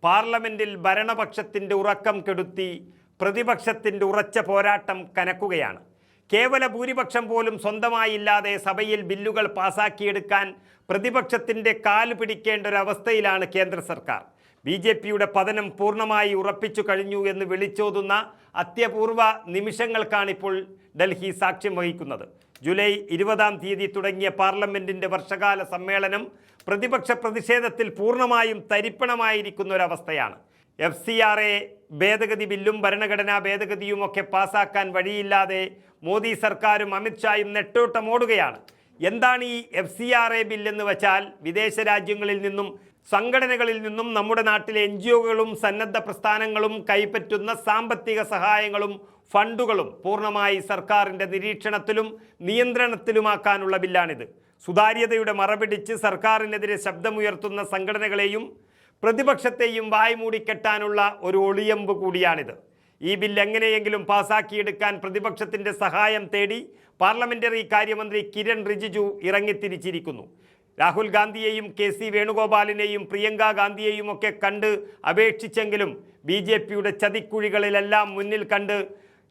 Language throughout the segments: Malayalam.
പാർലമെന്റിൽ ഭരണപക്ഷത്തിൻ്റെ ഉറക്കം കെടുത്തി പ്രതിപക്ഷത്തിൻ്റെ ഉറച്ച പോരാട്ടം കനക്കുകയാണ്. കേവല ഭൂരിപക്ഷം പോലും സ്വന്തമായി ഇല്ലാതെ സഭയിൽ ബില്ലുകൾ പാസാക്കിയെടുക്കാൻ പ്രതിപക്ഷത്തിൻ്റെ കാല് പിടിക്കേണ്ട ഒരവസ്ഥയിലാണ് കേന്ദ്ര സർക്കാർ. BJPയുടെ പതനം പൂർണ്ണമായി ഉറപ്പിച്ചു കഴിഞ്ഞു എന്ന് വിളിച്ചോതുന്ന അത്യപൂർവ നിമിഷങ്ങൾക്കാണിപ്പോൾ ഡൽഹി സാക്ഷ്യം വഹിക്കുന്നത്. ജൂലൈ 20-ാം തീയതി തുടങ്ങിയ പാർലമെന്റിൻ്റെ വർഷകാല സമ്മേളനം പ്രതിപക്ഷ പ്രതിഷേധത്തിൽ പൂർണ്ണമായും തരിപ്പണമായിരിക്കുന്ന ഒരവസ്ഥയാണ്. FCRA ഭേദഗതി ബില്ലും ഭരണഘടനാ ഭേദഗതിയുമൊക്കെ പാസാക്കാൻ വഴിയില്ലാതെ മോദി സർക്കാരും അമിത്ഷായും നെട്ടോട്ടമോടുകയാണ്. എന്താണ് ഈ FCRA ബില്ലെന്ന് വെച്ചാൽ, വിദേശ രാജ്യങ്ങളിൽ നിന്നും സംഘടനകളിൽ നിന്നും നമ്മുടെ നാട്ടിലെ NGOകളും സന്നദ്ധ പ്രസ്ഥാനങ്ങളും കൈപ്പറ്റുന്ന സാമ്പത്തിക സഹായങ്ങളും ഫണ്ടുകളും പൂർണ്ണമായി സർക്കാരിൻ്റെ നിരീക്ഷണത്തിലും നിയന്ത്രണത്തിലുമാക്കാനുള്ള ബില്ലാണിത്. സുതാര്യതയുടെ മറപിടിച്ച് സർക്കാരിനെതിരെ ശബ്ദമുയർത്തുന്ന സംഘടനകളെയും പ്രതിപക്ഷത്തെയും വായ്മൂടിക്കെട്ടാനുള്ള ഒരു ഒളിയമ്പ് കൂടിയാണിത്. ഈ ബിൽ എങ്ങനെയെങ്കിലും പാസാക്കിയെടുക്കാൻ പ്രതിപക്ഷത്തിൻ്റെ സഹായം തേടി പാർലമെന്ററി കാര്യമന്ത്രി കിരൺ റിജിജു ഇറങ്ങിത്തിരിച്ചിരിക്കുന്നു. രാഹുൽ ഗാന്ധിയെയും KC വേണുഗോപാലിനെയും പ്രിയങ്ക ഗാന്ധിയെയും ഒക്കെ കണ്ട് അപേക്ഷിച്ചെങ്കിലും BJPയുടെ ചതിക്കുഴികളിലെല്ലാം മുന്നിൽ കണ്ട്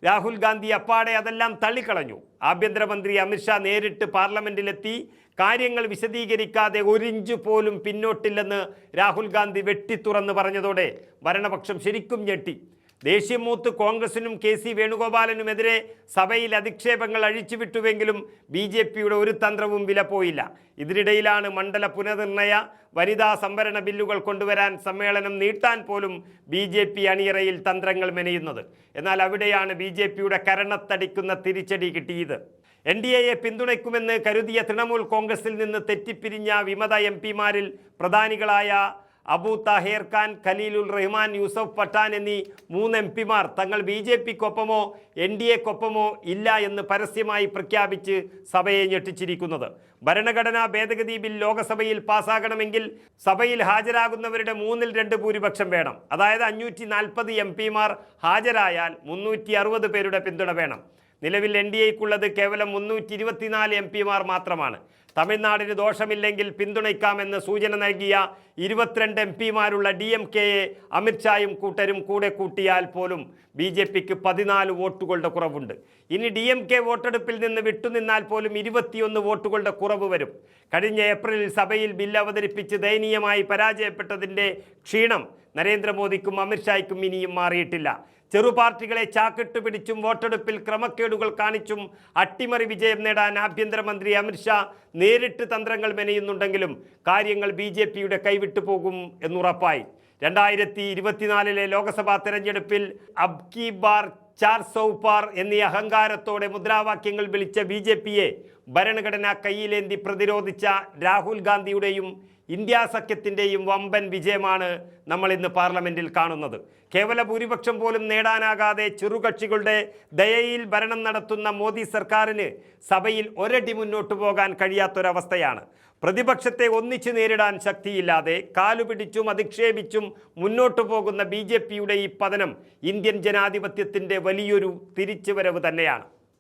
രാഹുൽ ഗാന്ധി അപ്പാടെ അതെല്ലാം തള്ളിക്കളഞ്ഞു. ആഭ്യന്തരമന്ത്രി അമിത്ഷാ നേരിട്ട് പാർലമെന്റിലെത്തി കാര്യങ്ങൾ വിശദീകരിക്കാതെ ഒരിഞ്ച് പോലും പിന്നോട്ടില്ലെന്ന് രാഹുൽ ഗാന്ധി വെട്ടിത്തുറന്ന് പറഞ്ഞതോടെ ഭരണപക്ഷം ശരിക്കും ഞെട്ടി. ദേശീയ മൂത്ത് കോൺഗ്രസിനും KC വേണുഗോപാലിനുമെതിരെ സഭയിൽ അധിക്ഷേപങ്ങൾ അഴിച്ചുവിട്ടുവെങ്കിലും BJPയുടെ ഒരു തന്ത്രവും വില പോയില്ല. ഇതിനിടയിലാണ് മണ്ഡല പുനർനിർണയ വനിതാ സംവരണ ബില്ലുകൾ കൊണ്ടുവരാൻ സമ്മേളനം നീട്ടാൻ പോലും BJP അണിയറയിൽ തന്ത്രങ്ങൾ മെനയുന്നത്. എന്നാൽ അവിടെയാണ് BJPയുടെ കരണത്തടിക്കുന്ന തിരിച്ചടി കിട്ടിയത്. NDAയെ പിന്തുണയ്ക്കുമെന്ന് കരുതിയ തൃണമൂൽ കോൺഗ്രസിൽ നിന്ന് തെറ്റിപ്പിരിഞ്ഞ വിമത MP-മാരിൽ പ്രധാനികളായ അബു താഹിർ ഖാൻ, ഖലീലുർ റഹ്മാൻ, യൂസഫ് പഠാൻ എന്നീ 3 MP-മാർ തങ്ങൾ BJPക്കൊപ്പമോ NDAക്കൊപ്പമോ ഇല്ല എന്ന് പരസ്യമായി പ്രഖ്യാപിച്ച് സഭയെ ഞെട്ടിച്ചിരിക്കുന്നത്. ഭരണഘടനാ ഭേദഗതി ബിൽ ലോകസഭയിൽ പാസ്സാകണമെങ്കിൽ സഭയിൽ ഹാജരാകുന്നവരുടെ 2/3 ഭൂരിപക്ഷം വേണം. അതായത് 540 MP-മാർ ഹാജരായാൽ 360 പേരുടെ പിന്തുണ വേണം. നിലവിൽ NDAയ്ക്കുള്ളത് കേവലം 324 MP-മാർ മാത്രമാണ്. തമിഴ്നാടിന് ദോഷമില്ലെങ്കിൽ പിന്തുണയ്ക്കാമെന്ന് സൂചന നൽകിയ 22 MP-മാരുള്ള DMKയെ അമിത്ഷായും കൂട്ടരും കൂടെ കൂട്ടിയാൽ പോലും BJPക്ക് 14 വോട്ടുകളുടെ കുറവുണ്ട്. ഇനി DMK വോട്ടെടുപ്പിൽ നിന്ന് വിട്ടുനിന്നാൽ പോലും 21 വോട്ടുകളുടെ കുറവ് വരും. കഴിഞ്ഞ ഏപ്രിലിൽ സഭയിൽ ബില്ല് അവതരിപ്പിച്ച് ദയനീയമായി പരാജയപ്പെട്ടതിൻ്റെ ക്ഷീണം നരേന്ദ്രമോദിക്കും അമിത്ഷായ്ക്കും ഇനിയും മാറിയിട്ടില്ല. ചെറുപാർട്ടികളെ ചാക്കിട്ട് പിടിച്ചും വോട്ടെടുപ്പിൽ ക്രമക്കേടുകൾ കാണിച്ചും അട്ടിമറി വിജയം നേടാൻ ആഭ്യന്തരമന്ത്രി അമിത്ഷാ നേരിട്ട് തന്ത്രങ്ങൾ മെനയുന്നുണ്ടെങ്കിലും കാര്യങ്ങൾ BJPയുടെ കൈവിട്ടു പോകും എന്നുറപ്പായി. 2024 ലോക്സഭാ തെരഞ്ഞെടുപ്പിൽ അബ് കി ബാർ 400 പാർ എന്നീ അഹങ്കാരത്തോടെ മുദ്രാവാക്യങ്ങൾ വിളിച്ച BJPയെ ഭരണഘടന കയ്യിലേന്തി പ്രതിരോധിച്ച രാഹുൽ ഗാന്ധിയുടെയും ഇന്ത്യ സഖ്യത്തിൻ്റെയും വമ്പൻ വിജയമാണ് നമ്മൾ ഇന്ന് പാർലമെന്റിൽ കാണുന്നത്. കേവല ഭൂരിപക്ഷം പോലും നേടാനാകാതെ ചെറുകക്ഷികളുടെ ദയയിൽ ഭരണം നടത്തുന്ന മോദി സർക്കാരിന് സഭയിൽ ഒരടി മുന്നോട്ട് പോകാൻ കഴിയാത്തൊരവസ്ഥയാണ്. പ്രതിപക്ഷത്തെ ഒന്നിച്ചു നേരിടാൻ ശക്തിയില്ലാതെ കാലുപിടിച്ചും അധിക്ഷേപിച്ചും മുന്നോട്ടു പോകുന്ന BJPയുടെ ഈ പതനം ഇന്ത്യൻ ജനാധിപത്യത്തിൻ്റെ വലിയൊരു തിരിച്ചുവരവ് തന്നെയാണ്.